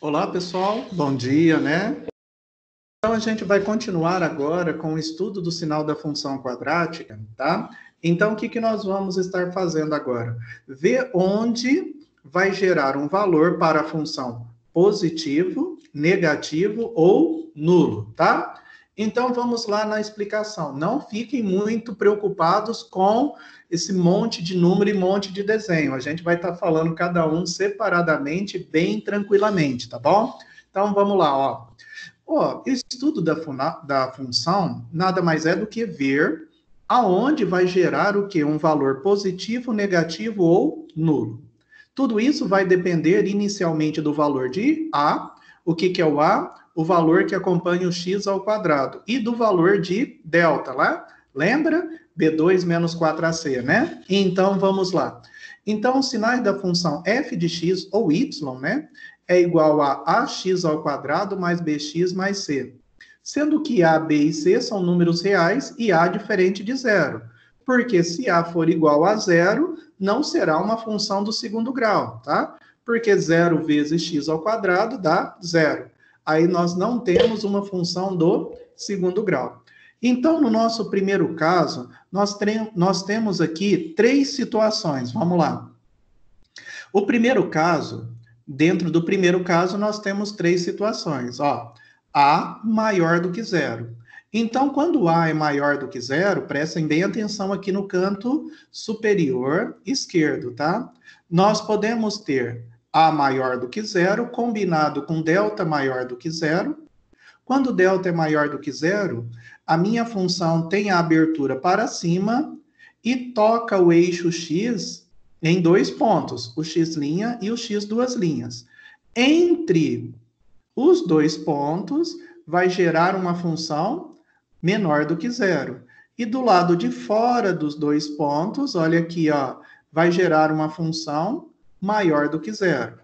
Olá, pessoal. Bom dia, né? Então, a gente vai continuar agora com o estudo do sinal da função quadrática, tá? Então, o que nós vamos estar fazendo agora? Ver onde vai gerar um valor para a função positivo, negativo ou nulo, tá? Então, vamos lá na explicação. Não fiquem muito preocupados com esse monte de número e monte de desenho. A gente vai estar falando cada um separadamente, bem tranquilamente, tá bom? Então, vamos lá, ó. O estudo da função nada mais é do que ver aonde vai gerar o que? Um valor positivo, negativo ou nulo. Tudo isso vai depender inicialmente do valor de A. O que é o A? O valor que acompanha o x ao quadrado. E do valor de delta, lá? Lembra? B2 menos 4AC, né? Então, vamos lá. Então, os sinais da função f de x ou y, né? É igual a ax ao quadrado mais bx mais c. Sendo que a, b e c são números reais e a diferente de zero. Porque se a for igual a zero, não será uma função do segundo grau, tá? Porque zero vezes x ao quadrado dá zero. Aí nós não temos uma função do segundo grau. Então, no nosso primeiro caso, nós temos aqui três situações. Vamos lá. O primeiro caso, dentro do primeiro caso, nós temos três situações. Ó, A maior do que zero. Então, quando A é maior do que zero, prestem bem atenção aqui no canto superior esquerdo, tá? Nós podemos ter A maior do que zero combinado com delta maior do que zero. Quando delta é maior do que zero, a minha função tem a abertura para cima e toca o eixo x em dois pontos, o x' e o x duas linhas. Entre os dois pontos, vai gerar uma função menor do que zero. E do lado de fora dos dois pontos, olha aqui, ó, vai gerar uma função maior do que zero.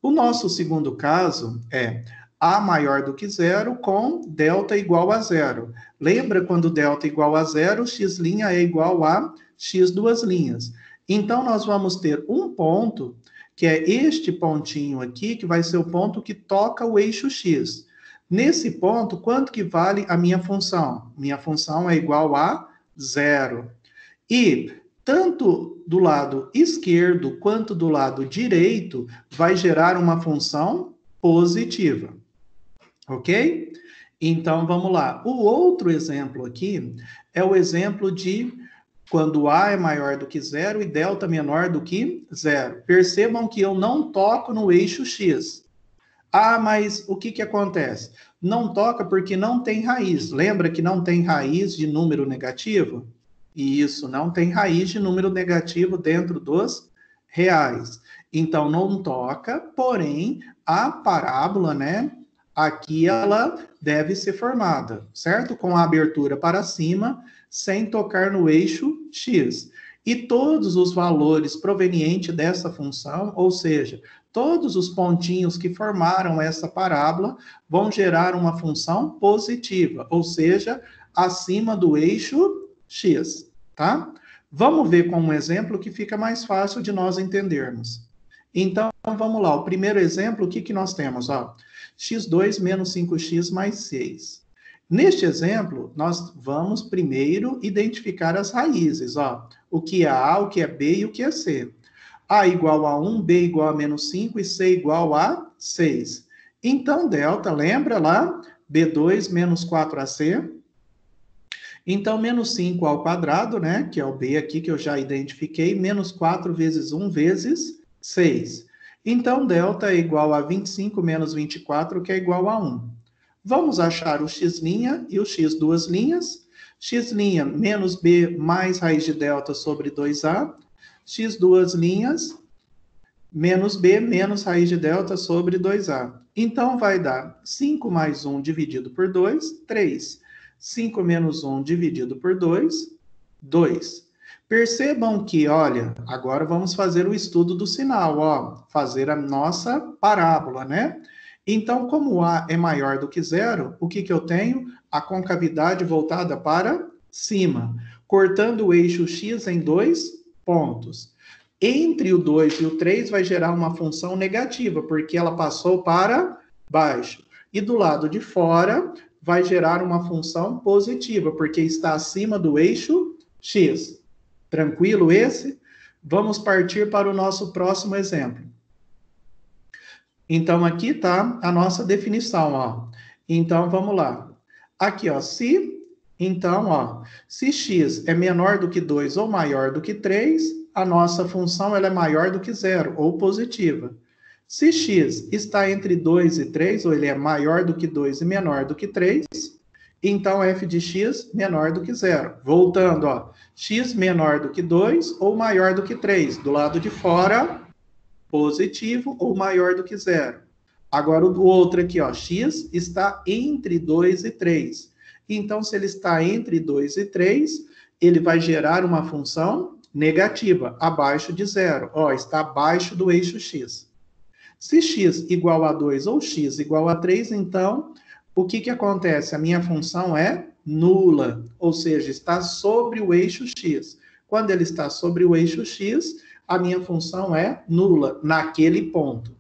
O nosso segundo caso é A maior do que zero com delta igual a zero. Lembra quando delta é igual a zero, x' é igual a x duas linhas. Então, nós vamos ter um ponto, que é este pontinho aqui, que vai ser o ponto que toca o eixo x. Nesse ponto, quanto que vale a minha função? Minha função é igual a zero. E tanto do lado esquerdo quanto do lado direito vai gerar uma função positiva. Ok? Então, vamos lá. O outro exemplo aqui é o exemplo de quando A é maior do que zero e delta menor do que zero. Percebam que eu não toco no eixo x. Ah, mas o que acontece? Não toca porque não tem raiz. Lembra que não tem raiz de número negativo? Isso, não tem raiz de número negativo dentro dos reais. Então, não toca, porém, a parábola, né? Aqui ela deve ser formada, certo? Com a abertura para cima, sem tocar no eixo x. E todos os valores provenientes dessa função, ou seja, todos os pontinhos que formaram essa parábola, vão gerar uma função positiva, ou seja, acima do eixo x, tá? Vamos ver com um exemplo que fica mais fácil de nós entendermos. Então, vamos lá. O primeiro exemplo, o que nós temos? Ó, x2 menos 5x mais 6. Neste exemplo, nós vamos primeiro identificar as raízes. Ó, o que é A, o que é B e o que é C. A igual a 1, B igual a menos 5 e C igual a 6. Então, delta, lembra lá? B2 menos 4AC. Então, menos 5 ao quadrado, né? Que é o B aqui que eu já identifiquei. Menos 4 vezes 1 vezes 6. Então, delta é igual a 25 menos 24, que é igual a 1. Vamos achar o x' e o x duas linhas. X' menos B mais raiz de delta sobre 2A. X duas linhas menos B menos raiz de delta sobre 2A. Então, vai dar 5 mais 1 dividido por 2, 3. 5 menos 1 dividido por 2, 2. Percebam que, olha, agora vamos fazer o estudo do sinal, ó, fazer a nossa parábola, né? Então, como A é maior do que zero, o que eu tenho? A concavidade voltada para cima, cortando o eixo x em dois pontos. Entre o 2 e o 3 vai gerar uma função negativa, porque ela passou para baixo. E do lado de fora vai gerar uma função positiva, porque está acima do eixo X. Tranquilo esse? Vamos partir para o nosso próximo exemplo. Então, aqui está a nossa definição, ó. Então, vamos lá. Aqui, ó, se x é menor do que 2 ou maior do que 3, a nossa função ela é maior do que 0, ou positiva. Se x está entre 2 e 3, ou ele é maior do que 2 e menor do que 3, então f de x menor do que 0. Voltando, ó, x menor do que 2 ou maior do que 3. Do lado de fora, positivo ou maior do que 0. Agora o outro aqui, ó, x está entre 2 e 3. Então, se ele está entre 2 e 3, ele vai gerar uma função negativa, abaixo de 0. Ó, está abaixo do eixo x. Se x igual a 2 ou x igual a 3, então, o que acontece? A minha função é nula, ou seja, está sobre o eixo x. Quando ele está sobre o eixo x, a minha função é nula, naquele ponto.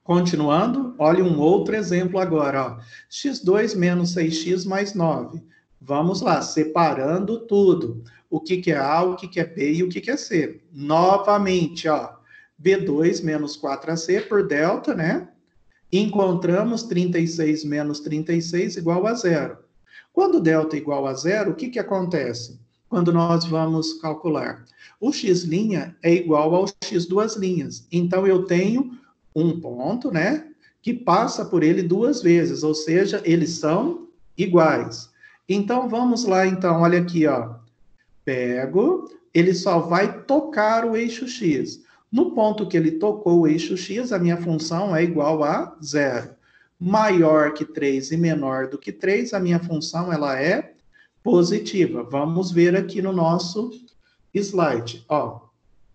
Continuando, olha um outro exemplo agora, ó. x2 menos 6x mais 9. Vamos lá, separando tudo. O que é A, o que é B e o que é C. Novamente, ó, B2 menos 4AC por delta, né? Encontramos 36 menos 36 igual a 0. Quando delta é igual a 0, o que acontece? Quando nós vamos calcular? O x' é igual ao x duas linhas. Então, eu tenho um ponto, né, que passa por ele duas vezes, ou seja, eles são iguais. Então, vamos lá, então, olha aqui, ó. Pego, ele só vai tocar o eixo x. No ponto que ele tocou o eixo x, a minha função é igual a 0. Maior que 3 e menor do que 3, a minha função ela é positiva. Vamos ver aqui no nosso slide, ó.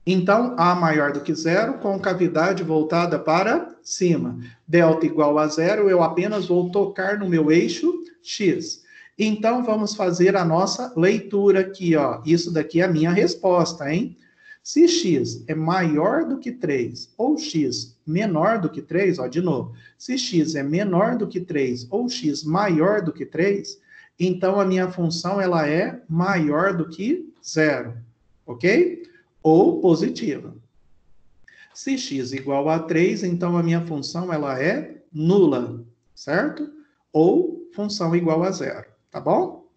Então, A maior do que 0, com cavidade voltada para cima. Delta igual a 0, eu apenas vou tocar no meu eixo x. Então, vamos fazer a nossa leitura aqui, ó. Isso daqui é a minha resposta, hein? Se x é maior do que 3 ou x menor do que 3, ó, de novo. Se x é menor do que 3 ou x maior do que 3, então a minha função ela é maior do que 0, ok? Ou positiva. Se x igual a 3, então a minha função ela é nula, certo? Ou função igual a 0, tá bom?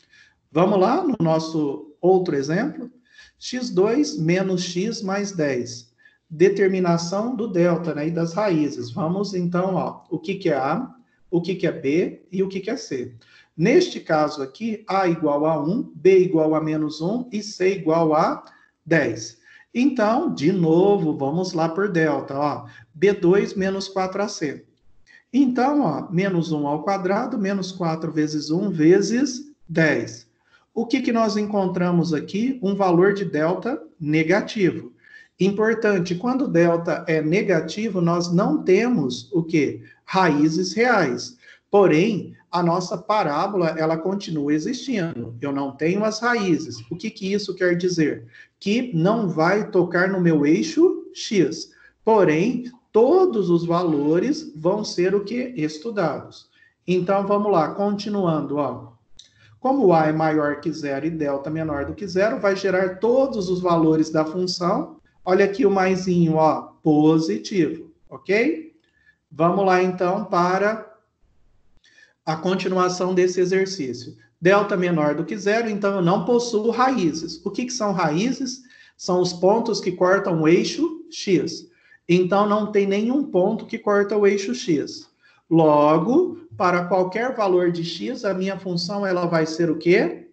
Vamos lá no nosso outro exemplo. x2 menos x mais 10. Determinação do delta, né, e das raízes. Vamos então, ó, o que é A, o que é B e o que é C. Neste caso aqui, A igual a 1, B igual a menos 1 e C igual a 10. Então, de novo, vamos lá por delta, ó. B2 menos 4AC. Então, ó, menos 1 ao quadrado, menos 4 vezes 1 vezes 10. O que nós encontramos aqui? Um valor de delta negativo. Importante, quando delta é negativo, nós não temos o quê? Raízes reais. Porém, a nossa parábola, ela continua existindo. Eu não tenho as raízes. O que isso quer dizer? Que não vai tocar no meu eixo x. Porém, todos os valores vão ser o que? Estudados. Então, vamos lá, continuando, ó. Como A é maior que 0 e delta menor do que 0, vai gerar todos os valores da função. Olha aqui o maisinho, ó, positivo, ok? Vamos lá, então, para a continuação desse exercício. Delta menor do que 0, então eu não possuo raízes. O que são raízes? São os pontos que cortam o eixo x. Então, não tem nenhum ponto que corta o eixo x. Logo, para qualquer valor de x, a minha função ela vai ser o quê?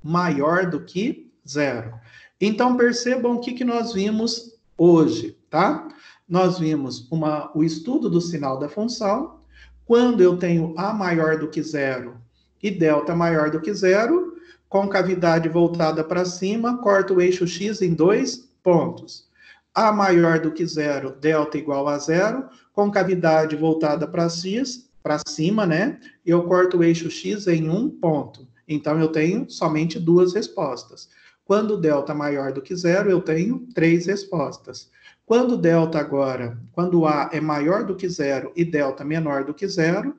Maior do que 0. Então, percebam o que nós vimos hoje, tá? Nós vimos o estudo do sinal da função. Quando eu tenho A maior do que 0 e delta maior do que 0, com cavidade voltada para cima, corto o eixo x em 2 pontos. A maior do que 0, delta igual a 0, com cavidade voltada para cima, né? Eu corto o eixo x em 1 ponto. Então, eu tenho somente duas respostas. Quando delta maior do que zero, eu tenho 3 respostas. Quando A é maior do que zero e delta menor do que zero,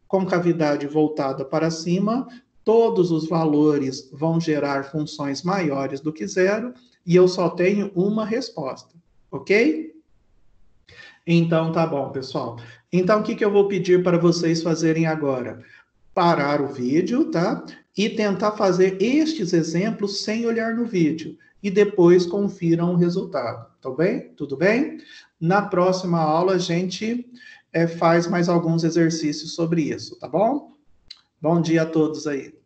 concavidade voltada para cima, todos os valores vão gerar funções maiores do que zero e eu só tenho uma resposta, ok? Então, tá bom, pessoal. Então, o que eu vou pedir para vocês fazerem agora? Parar o vídeo, tá? E tentar fazer estes exemplos sem olhar no vídeo. E depois confiram o resultado, tá bem? Tudo bem? Na próxima aula, a gente faz mais alguns exercícios sobre isso, tá bom? Bom dia a todos aí.